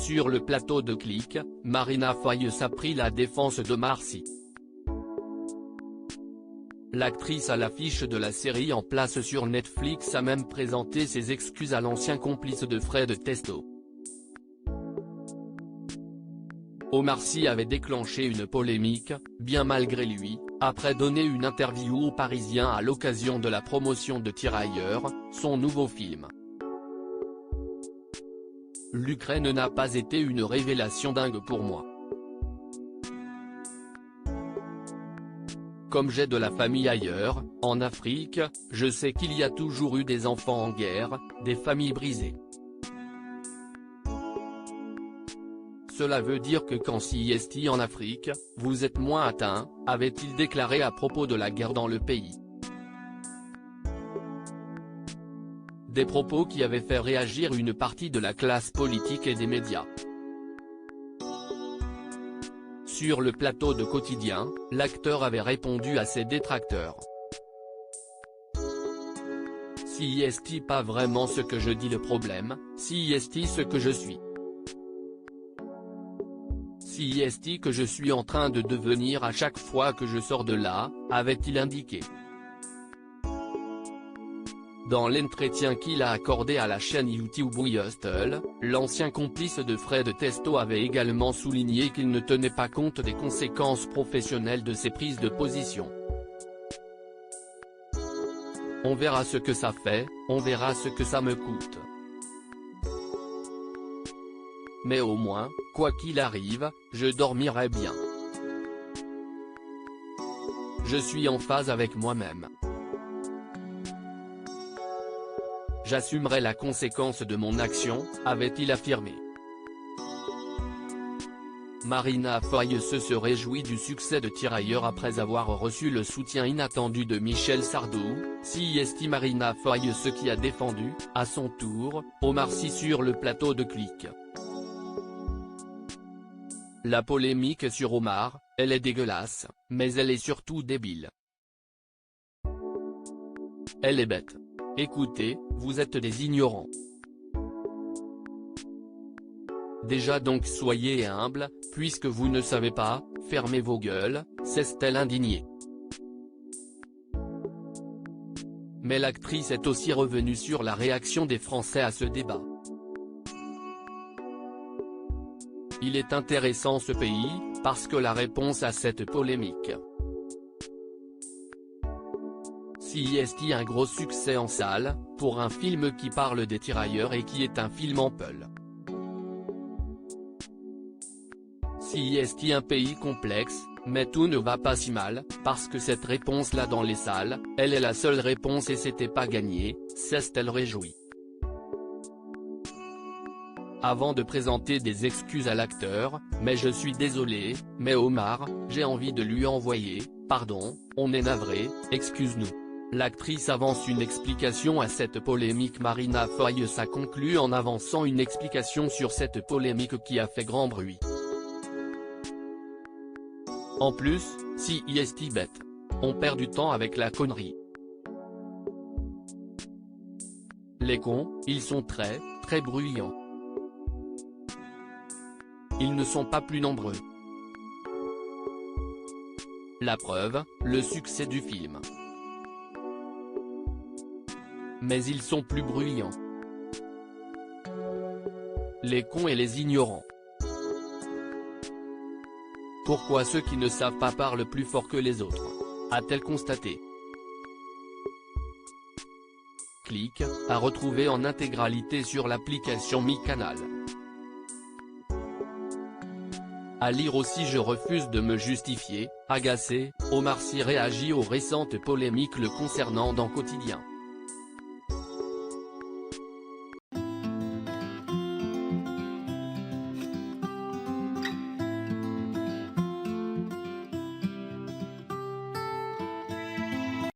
Sur le plateau de Click, Marina Foïs a pris la défense d'Omar Sy. L'actrice à l'affiche de la série en place sur Netflix a même présenté ses excuses à l'ancien complice de Fred Testo. Omar Sy avait déclenché une polémique, bien malgré lui, après donner une interview aux Parisiens à l'occasion de la promotion de Tirailleurs, son nouveau film. L'Ukraine n'a pas été une révélation dingue pour moi. Comme j'ai de la famille ailleurs, en Afrique, je sais qu'il y a toujours eu des enfants en guerre, des familles brisées. Cela veut dire que quand CIST en Afrique, vous êtes moins atteint, avait-il déclaré à propos de la guerre dans le pays. Des propos qui avaient fait réagir une partie de la classe politique et des médias. Sur le plateau de Quotidien, l'acteur avait répondu à ses détracteurs. CIST pas vraiment ce que je dis le problème, CIST ce que je suis. CIST que je suis en train de devenir à chaque fois que je sors de là, avait-il indiqué. Dans l'entretien qu'il a accordé à la chaîne YouTube Hustle, l'ancien complice de Fred Testo avait également souligné qu'il ne tenait pas compte des conséquences professionnelles de ses prises de position. On verra ce que ça fait, on verra ce que ça me coûte. Mais au moins, quoi qu'il arrive, je dormirai bien. Je suis en phase avec moi-même. J'assumerai la conséquence de mon action, avait-il affirmé. Marina Foïs se réjouit du succès de Tirailleurs après avoir reçu le soutien inattendu de Michel Sardou, CIST Marina Foïs qui a défendu, à son tour, Omar Sy sur le plateau de Click. La polémique sur Omar, elle est dégueulasse, mais elle est surtout débile. Elle est bête. Écoutez, vous êtes des ignorants. Déjà donc soyez humbles, puisque vous ne savez pas, fermez vos gueules, s'est-elle indignée. Mais l'actrice est aussi revenue sur la réaction des Français à ce débat. Il est intéressant ce pays, parce que la réponse à cette polémique. CIST un gros succès en salle, pour un film qui parle des tirailleurs et qui est un film en peul. CIST un pays complexe, mais tout ne va pas si mal, parce que cette réponse-là dans les salles, elle est la seule réponse et c'était pas gagné, s'est-elle réjouie. Avant de présenter des excuses à l'acteur, mais je suis désolé, mais Omar, j'ai envie de lui envoyer, pardon, on est navré, excuse-nous. L'actrice avance une explication à cette polémique. Marina Foïs a conclu en avançant une explication sur cette polémique qui a fait grand bruit. En plus, CIST bête. On perd du temps avec la connerie. Les cons, ils sont très bruyants. Ils ne sont pas plus nombreux. La preuve, le succès du film. Mais ils sont plus bruyants. Les cons et les ignorants. Pourquoi ceux qui ne savent pas parlent plus fort que les autres, a-t-elle constaté. Click, à retrouver en intégralité sur l'application MyCanal. À lire aussi. Je refuse de me justifier, agacé, Omar Sy réagit aux récentes polémiques le concernant dans Quotidien.